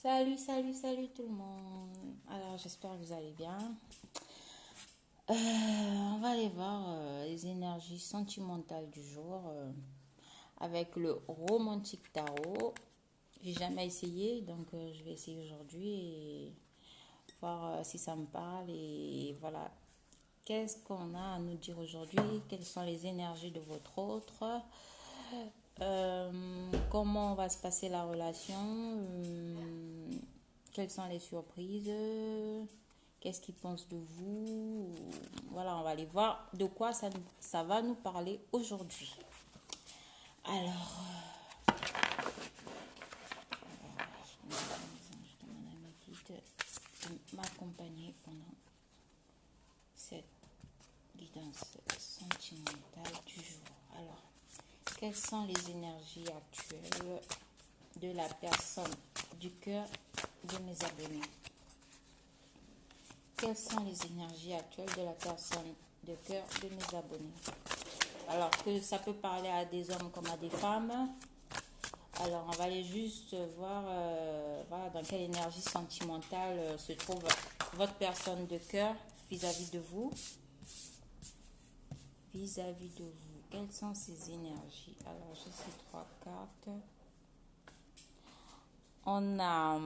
Salut, salut, salut tout le monde. Alors, j'espère que vous allez bien. On va aller voir les énergies sentimentales du jour avec le Romantic Tarot. J'ai jamais essayé, donc je vais essayer aujourd'hui et voir si ça me parle. Et voilà, qu'est-ce qu'on a à nous dire aujourd'hui? Quelles sont les énergies de votre autre? Comment va se passer la relation? Quelles sont les surprises? Qu'est-ce qu'ils pensent de vous? Voilà, on va aller voir de quoi ça va nous parler aujourd'hui. Alors, je demande à mes guides de m'accompagner pendant cette guidance sentimentale du jour. Alors, quelles sont les énergies actuelles de la personne du cœur de mes abonnés? Quelles sont les énergies actuelles de la personne de cœur de mes abonnés? Alors que ça peut parler à des hommes comme à des femmes. Alors on va aller juste voir voilà, dans quelle énergie sentimentale se trouve votre personne de cœur vis-à-vis de vous. Vis-à-vis de vous. Quelles sont ces énergies? Alors j'ai ces trois cartes. On a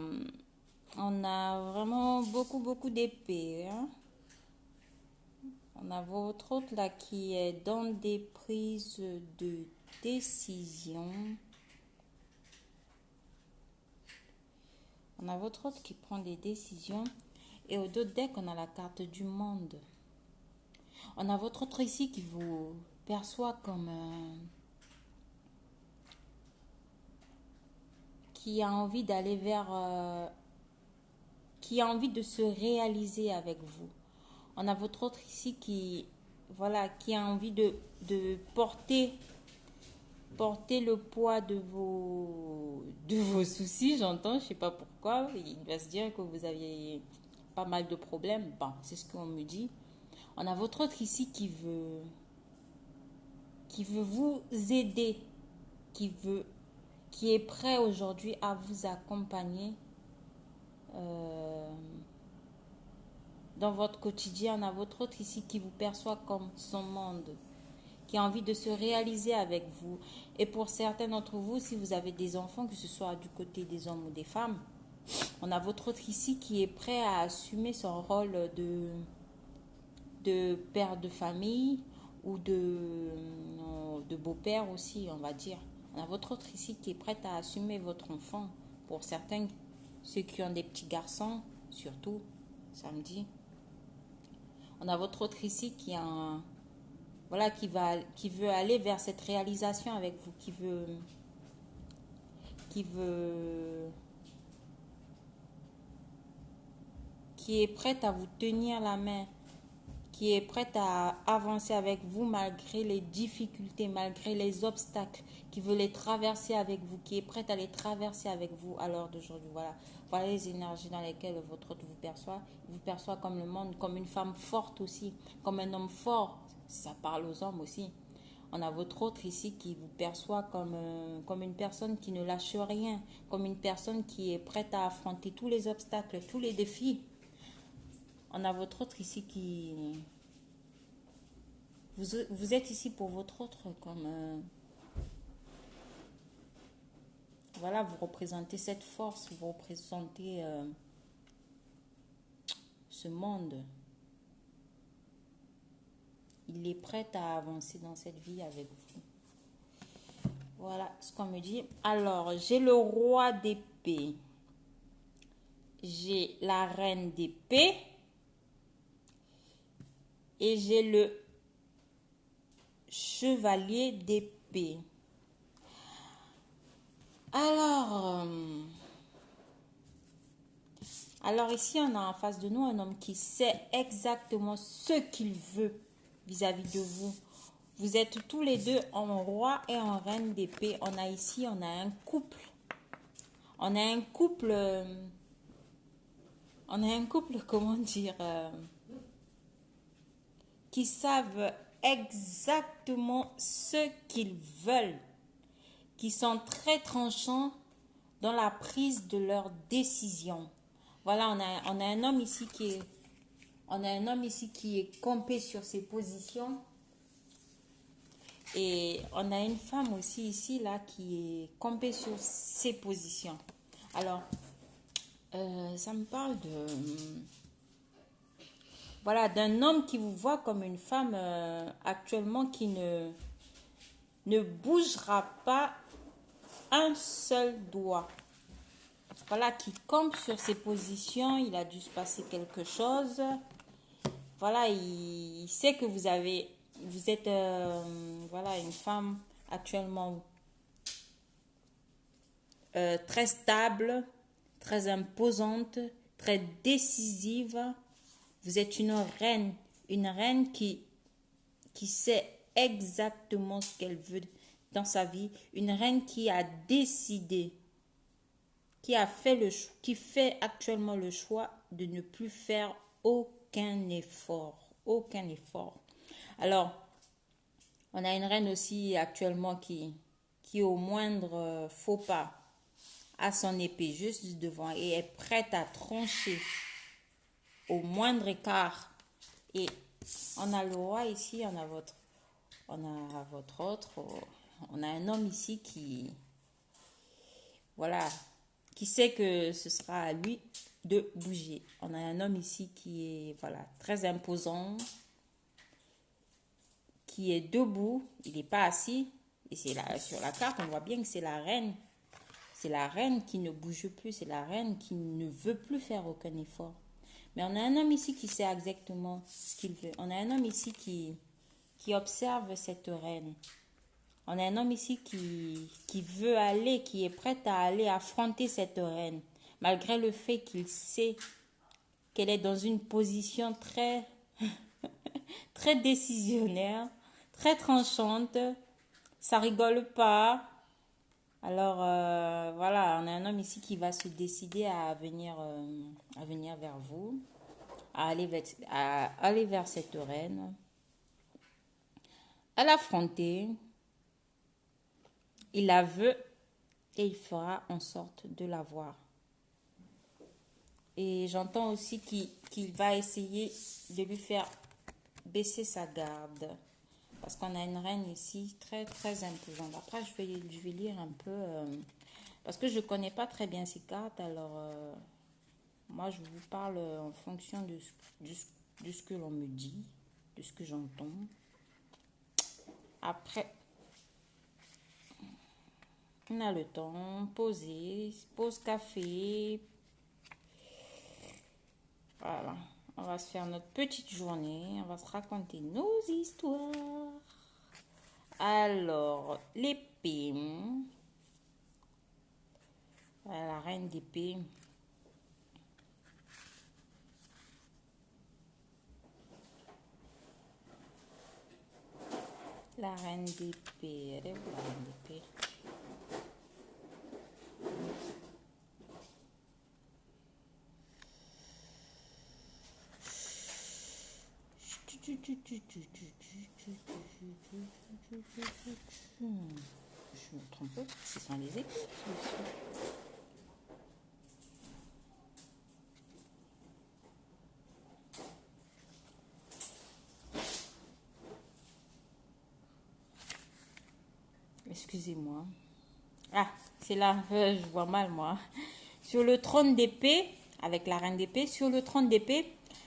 vraiment beaucoup d'épées. Hein? On a votre autre là qui est dans des prises de décision. On a votre autre qui prend des décisions. Et au dos deck, on a la carte du monde. On a votre autre ici qui vous perçoit comme qui a envie d'aller vers qui a envie de se réaliser avec vous. On a votre autre ici qui voilà qui a envie de porter le poids de vos soucis, j'entends, je sais pas pourquoi. Il va se dire que vous aviez pas mal de problèmes. Bon, c'est ce qu'on me dit. On a votre autre ici qui veut vous aider, qui est prêt aujourd'hui à vous accompagner dans votre quotidien. On a votre autre ici qui vous perçoit comme son monde, qui a envie de se réaliser avec vous. Et pour certains d'entre vous, si vous avez des enfants, que ce soit du côté des hommes ou des femmes, on a votre autre ici qui est prêt à assumer son rôle de père de famille ou de beau-père aussi, on va dire. On a votre autre ici qui est prêt à assumer votre enfant. Pour certains, ceux qui ont des petits garçons, surtout, samedi. On a votre autre ici voilà, qui veut aller vers cette réalisation avec vous, qui est prête à vous tenir la main, qui est prête à avancer avec vous malgré les difficultés, malgré les obstacles, qui veut les traverser avec vous, qui est prête à les traverser avec vous à l'heure d'aujourd'hui. Voilà. Voilà les énergies dans lesquelles votre autre vous perçoit. Il vous perçoit comme le monde, comme une femme forte aussi, comme un homme fort. Ça parle aux hommes aussi. On a votre autre ici qui vous perçoit comme une personne qui ne lâche rien, comme une personne qui est prête à affronter tous les obstacles, tous les défis. On a votre autre ici qui... Vous êtes ici pour votre autre comme... voilà, vous représentez cette force, vous représentez ce monde. Il est prêt à avancer dans cette vie avec vous. Voilà ce qu'on me dit. Alors, j'ai le roi d'épée. J'ai la reine d'épée. Et j'ai le chevalier d'épée. Alors ici, on a en face de nous un homme qui sait exactement ce qu'il veut vis-à-vis de vous. Vous êtes tous les deux en roi et en reine d'épée. On a un couple. On a un couple, comment dire, qui savent exactement ce qu'ils veulent, qui sont très tranchants dans la prise de leurs décisions. Voilà, on a un homme ici qui est campé sur ses positions. Et on a une femme aussi ici, là, qui est campée sur ses positions. Alors, ça me parle voilà, d'un homme qui vous voit comme une femme actuellement qui ne bougera pas un seul doigt. Voilà, qui campe sur ses positions. Il a dû se passer quelque chose. Voilà, il sait que vous êtes voilà, une femme actuellement très stable, très imposante, très décisive. Vous êtes une reine qui sait exactement ce qu'elle veut dans sa vie, une reine qui a décidé, qui fait actuellement le choix de ne plus faire aucun effort, aucun effort. Alors, on a une reine aussi actuellement qui au moindre faux pas a son épée juste devant et est prête à trancher au moindre écart. Et on a le roi ici, on a votre autre, on a un homme ici voilà, qui sait que ce sera à lui de bouger. On a un homme ici qui est, voilà, très imposant, qui est debout, il n'est pas assis. Et c'est là, sur la carte, on voit bien que c'est la reine. C'est la reine qui ne bouge plus, c'est la reine qui ne veut plus faire aucun effort. Mais on a un homme ici qui sait exactement ce qu'il veut. On a un homme ici qui observe cette reine. On a un homme ici qui veut aller, qui est prêt à aller affronter cette reine, malgré le fait qu'il sait qu'elle est dans une position très, très décisionnaire, très tranchante. Ça rigole pas. Alors, voilà, on a un homme ici qui va se décider à venir vers vous, à aller vers cette reine, à l'affronter. Il la veut et il fera en sorte de la voir. Et j'entends aussi qu'il va essayer de lui faire baisser sa garde. Parce qu'on a une reine ici très, très imposante. Après, je vais lire un peu. Parce que je ne connais pas très bien ces cartes. Alors, moi, je vous parle en fonction de ce que l'on me dit, de ce que j'entends. Après, on a le temps, pause café. Voilà, on va se faire notre petite journée, on va se raconter nos histoires. Alors, l'épée. Voilà, la reine d'épée. La reine d'épée, elle est où la reine d'épée? Je me trompe pas, ce sont les épées. Excusez-moi. Ah, c'est là, je vois mal moi. Sur le trône d'épée, avec la reine d'épée, sur le trône d'épée,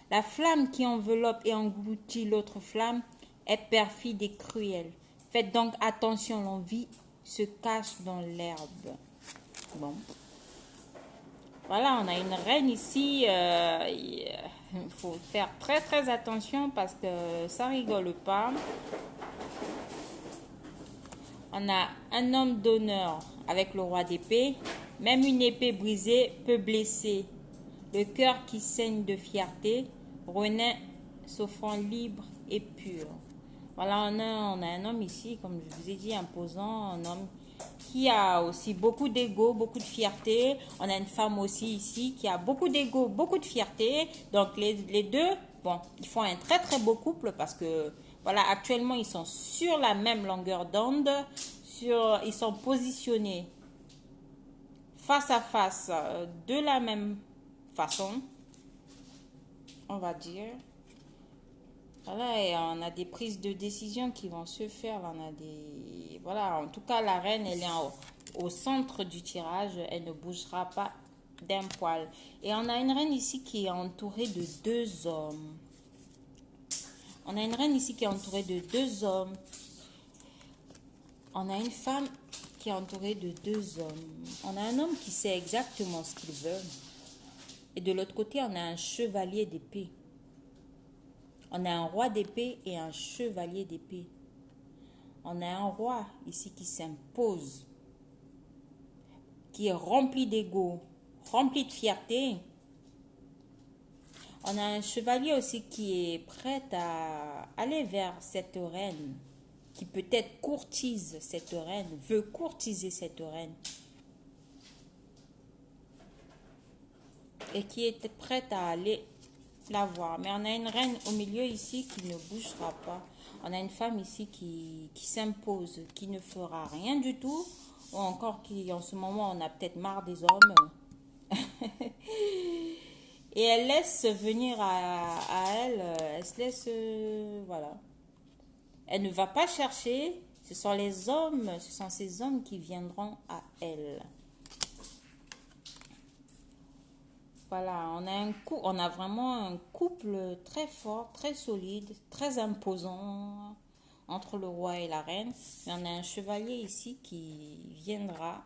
la flamme qui enveloppe et engloutit l'autre flamme est perfide et cruelle. Faites donc attention, l'envie se cache dans l'herbe. Bon. Voilà, on a une reine ici. Il faut faire très très attention parce que ça rigole pas. On a un homme d'honneur avec le roi d'épée. Même une épée brisée peut blesser. Le cœur qui saigne de fierté renaît, s'offrant libre et pur. Voilà, on a un homme ici, comme je vous ai dit, imposant, un homme qui a aussi beaucoup d'ego, beaucoup de fierté. On a une femme aussi ici qui a beaucoup d'ego, beaucoup de fierté. Donc les deux, bon, ils font un très très beau couple parce que voilà, actuellement ils sont sur la même longueur d'onde, ils sont positionnés face à face de la même façon, on va dire. Voilà, et on a des prises de décision qui vont se faire. On a des... Voilà, en tout cas, la reine, elle est au centre du tirage. Elle ne bougera pas d'un poil. Et on a une reine ici qui est entourée de deux hommes. On a une reine ici qui est entourée de deux hommes. On a une femme qui est entourée de deux hommes. On a un homme qui sait exactement ce qu'il veut. Et de l'autre côté, on a un chevalier d'épée. On a un roi d'épée et un chevalier d'épée. On a un roi ici qui s'impose, qui est rempli d'ego, rempli de fierté. On a un chevalier aussi qui est prêt à aller vers cette reine, qui peut-être courtise cette reine, veut courtiser cette reine. Et qui est prête à aller la voir. Mais on a une reine au milieu ici qui ne bougera pas. On a une femme ici qui s'impose, qui ne fera rien du tout. Ou encore qui, en ce moment, on a peut-être marre des hommes. Et elle laisse venir à elle, elle se laisse, voilà. Elle ne va pas chercher, ce sont les hommes, ce sont ces hommes qui viendront à elle. Voilà, on a vraiment un couple très fort, très solide, très imposant entre le roi et la reine. Mais on a un chevalier ici qui viendra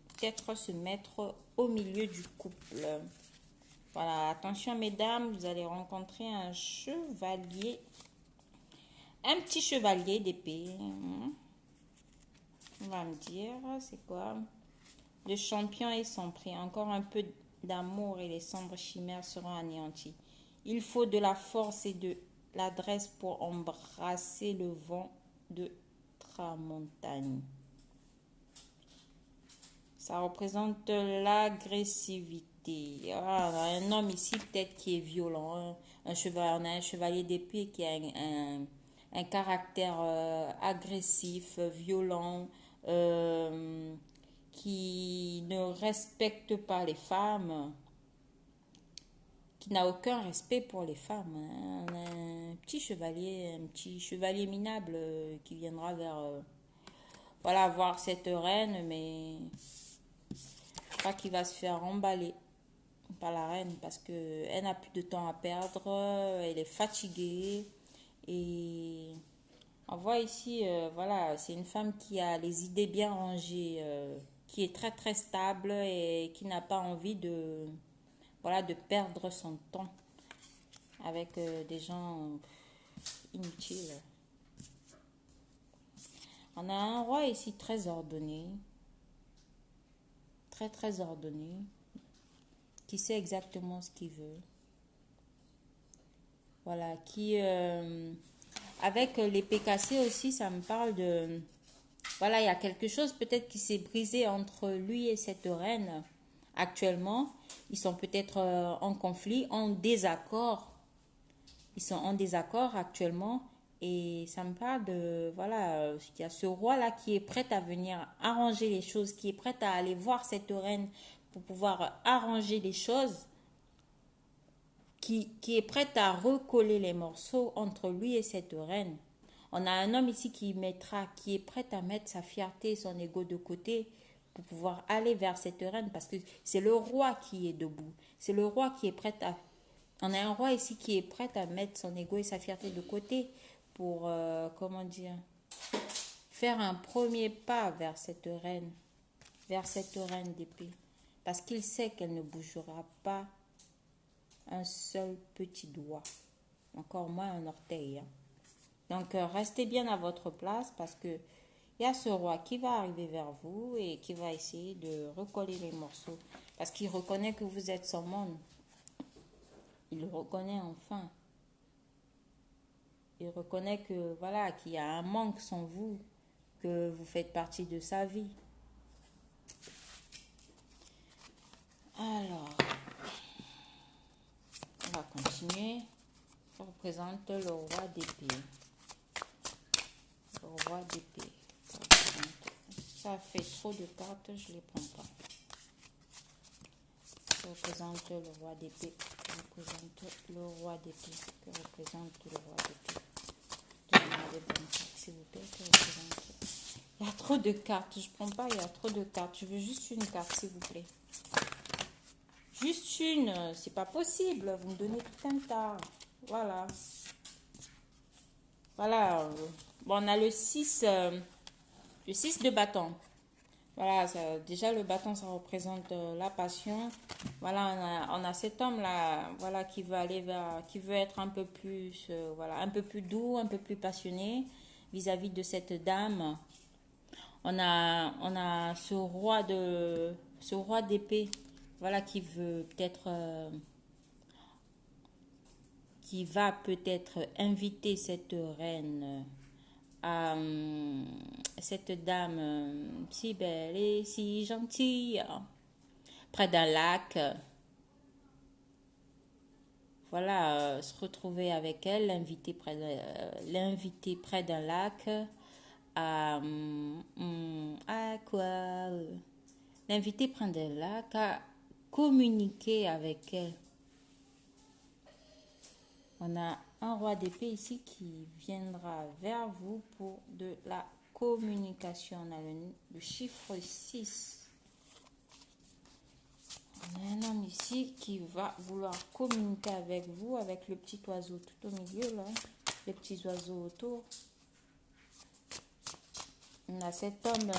peut-être se mettre au milieu du couple. Voilà, attention mesdames, vous allez rencontrer un chevalier, un petit chevalier d'épée. On va me dire, c'est quoi? Le champion est son prix. Encore un peu d'amour et les sombres chimères seront anéanties. Il faut de la force et de l'adresse pour embrasser le vent de tramontagne. Ça représente l'agressivité. Ah, on a un homme ici peut-être qui est violent. On a un chevalier d'épée qui a un caractère agressif, violent, qui ne respecte pas les femmes, qui n'a aucun respect pour les femmes. On a un petit chevalier minable qui viendra vers, voilà, voir cette reine, mais je crois qu'il va se faire emballer par la reine parce qu'elle n'a plus de temps à perdre, elle est fatiguée et on voit ici, voilà, c'est une femme qui a les idées bien rangées, qui est très très stable et qui n'a pas envie de, voilà, de perdre son temps avec des gens inutiles. On a un roi ici très ordonné, très très ordonné, qui sait exactement ce qu'il veut. Voilà, qui avec l'épée cassée aussi, ça me parle de, voilà, il y a quelque chose peut-être qui s'est brisé entre lui et cette reine actuellement. Ils sont peut-être en conflit, en désaccord. Ils sont en désaccord actuellement. Et ça me parle de, voilà, il y a ce roi-là qui est prêt à venir arranger les choses, qui est prêt à aller voir cette reine pour pouvoir arranger les choses, qui est prêt à recoller les morceaux entre lui et cette reine. On a un homme ici qui est prêt à mettre sa fierté et son ego de côté pour pouvoir aller vers cette reine parce que c'est le roi qui est debout. C'est le roi qui est prêt à... On a un roi ici qui est prêt à mettre son ego et sa fierté de côté pour, comment dire, faire un premier pas vers cette reine d'épée. Parce qu'il sait qu'elle ne bougera pas un seul petit doigt, encore moins un orteil. Hein. Donc, restez bien à votre place parce que il y a ce roi qui va arriver vers vous et qui va essayer de recoller les morceaux. Parce qu'il reconnaît que vous êtes son monde. Il le reconnaît enfin. Il reconnaît que, voilà, qu'il y a un manque sans vous, que vous faites partie de sa vie. Alors, on va continuer. Ça représente le roi d'épée. Le roi d'épée. Ça fait trop de cartes, je ne les prends pas. représente le roi d'épée? Que représente le roi d'épée? Que représente le roi d'épée? Donnez-moi des bonnes cartes, s'il vous plaît. Que représente... Il y a trop de cartes. Je prends pas, il y a trop de cartes. Je veux juste une carte, s'il vous plaît. Juste une. C'est pas possible. Vous me donnez tout un tas. Voilà. Voilà. Bon, on a le 6 de bâton. Voilà, déjà le bâton, ça représente la passion. Voilà, on a cet homme-là, voilà, qui veut aller vers, qui veut être un peu plus, voilà, un peu plus doux, un peu plus passionné vis-à-vis de cette dame. On a ce roi d'épée, voilà, qui va peut-être inviter cette reine cette dame si belle et si gentille près d'un lac. Voilà, se retrouver avec elle, l'inviter près d'un lac à quoi l'inviter près d'un lac à communiquer avec elle. On a un roi d'épée ici qui viendra vers vous pour de la communication. On a le chiffre 6. On a un homme ici qui va vouloir communiquer avec vous, avec le petit oiseau tout au milieu, là. Les petits oiseaux autour. On a cet homme,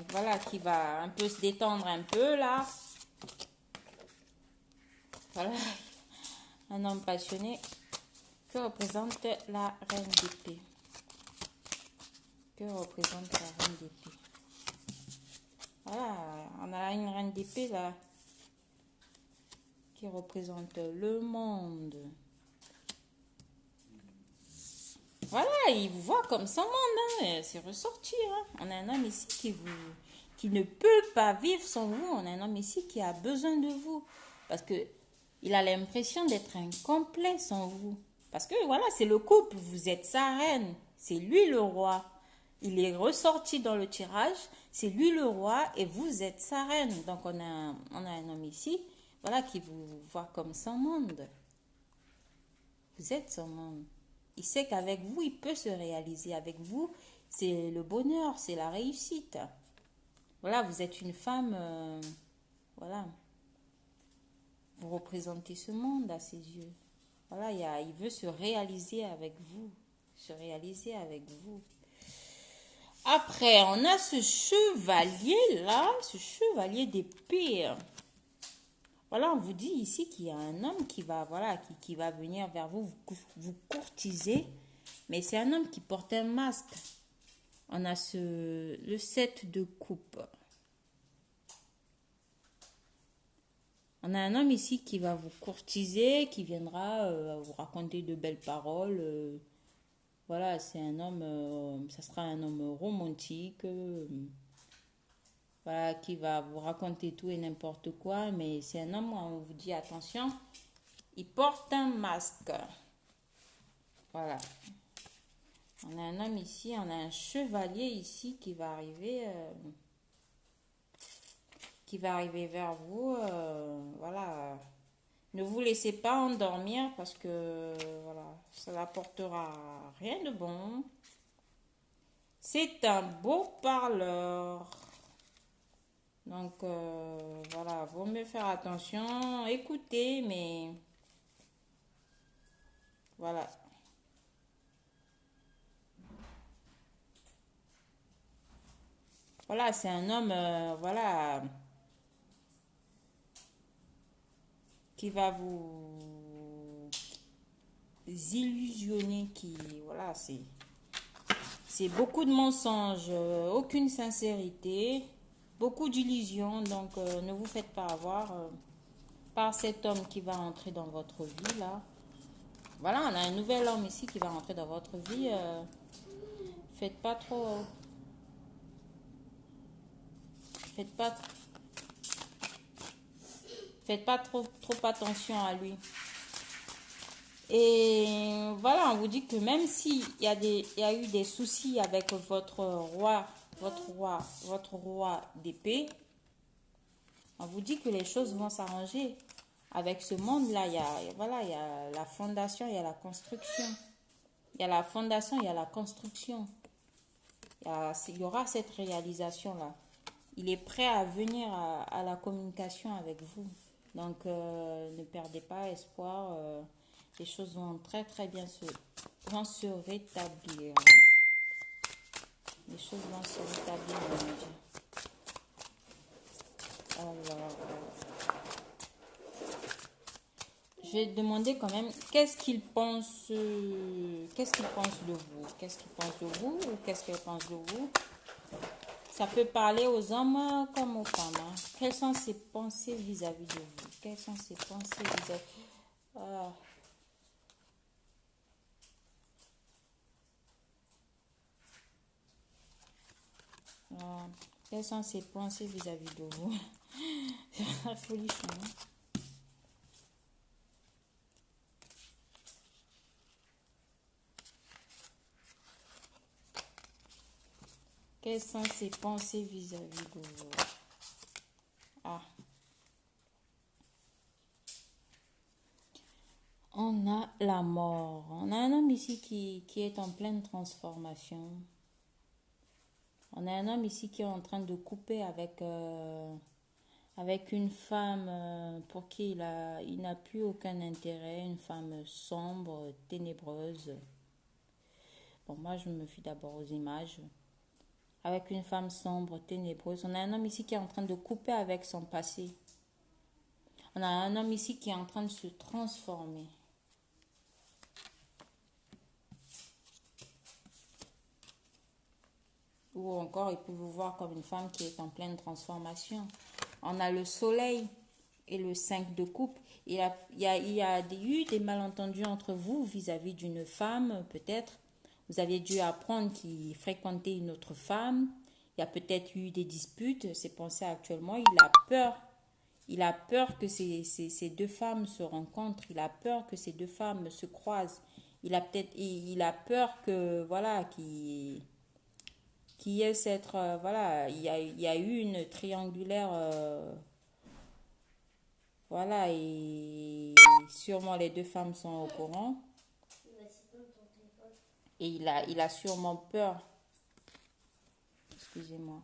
voilà, qui va un peu se détendre un peu, là. Voilà. Un homme passionné. Que représente la reine d'épée? Que représente la reine d'épée? Voilà, on a une reine d'épée là qui représente le monde. Voilà, il vous voit comme son monde, hein. C'est ressorti. Hein. On a un homme ici qui ne peut pas vivre sans vous. On a un homme ici qui a besoin de vous parce que il a l'impression d'être incomplet sans vous. Parce que voilà, c'est le couple, vous êtes sa reine, c'est lui le roi. Il est ressorti dans le tirage, c'est lui le roi et vous êtes sa reine. Donc on a un homme ici, voilà, qui vous voit comme son monde. Vous êtes son monde. Il sait qu'avec vous, il peut se réaliser. Avec vous, c'est le bonheur, c'est la réussite. Voilà, vous êtes une femme, voilà. Vous représentez ce monde à ses yeux. Voilà, il veut se réaliser avec vous. Se réaliser avec vous. Après, on a ce chevalier-là, ce chevalier d'épée. Voilà, on vous dit ici qu'il y a un homme qui va, voilà, qui va venir vers vous, vous courtiser. Mais c'est un homme qui porte un masque. On a le 7 de coupe. On a un homme ici qui va vous courtiser, qui viendra vous raconter de belles paroles. Voilà, c'est un homme, ça sera un homme romantique, voilà, qui va vous raconter tout et n'importe quoi, mais c'est un homme où on vous dit attention, il porte un masque. Voilà. On a un homme ici, on a un chevalier ici qui va arriver vers vous, voilà. Ne vous laissez pas endormir parce que voilà, ça n'apportera rien de bon. C'est un beau parleur. Donc voilà, vaut mieux faire attention, écoutez, mais voilà. Voilà, c'est un homme, voilà, qui va vous illusionner, qui, voilà, c'est beaucoup de mensonges, aucune sincérité, beaucoup d'illusions, donc ne vous faites pas avoir par cet homme qui va entrer dans votre vie, là. Voilà, on a un nouvel homme ici qui va entrer dans votre vie, faites pas trop... Faites pas trop attention à lui. Et voilà, on vous dit que même s'il y a eu des soucis avec votre roi d'épée, on vous dit que les choses vont s'arranger. Avec ce monde-là, voilà, il y a la fondation, il y a la construction. Il y a la fondation, il y a la construction. Il y aura cette réalisation-là. Il est prêt à venir à la communication avec vous. Donc, ne perdez pas espoir. Les choses vont très, très bien vont se rétablir. Les choses vont se rétablir, mon Dieu. Alors, je vais demander quand même qu'est-ce qu'il pense de vous. Qu'est-ce qu'il pense de vous ou qu'est-ce qu'elle pense de vous. Ça peut parler aux hommes comme aux femmes. Hein. Quelles sont ses pensées vis-à-vis de vous? Quelles sont ses pensées vis-à-vis... Quelles sont ses pensées vis-à-vis de vous? C'est la folie, hein? Quelles sont ses pensées vis-à-vis de vous? Ah. On a la mort. On a un homme ici qui est en pleine transformation. On a un homme ici qui est en train de couper avec une femme pour qui il n'a plus aucun intérêt, une femme sombre, ténébreuse. Bon, moi, je me fie d'abord aux images. Avec une femme sombre, ténébreuse. On a un homme ici qui est en train de couper avec son passé. On a un homme ici qui est en train de se transformer. Ou encore, il peut vous voir comme une femme qui est en pleine transformation. On a le soleil et le 5 de coupe. Il y a eu des malentendus entre vous vis-à-vis d'une femme, peut-être. Vous aviez dû apprendre qu'il fréquentait une autre femme. Il y a peut-être eu des disputes. C'est pensé actuellement. Il a peur. Il a peur que ces deux femmes se rencontrent. Il a peur que ces deux femmes se croisent. Il a peur que, voilà, qui est cette voilà, il y a eu une triangulaire voilà, et sûrement les deux femmes sont au courant et il a sûrement peur, excusez-moi,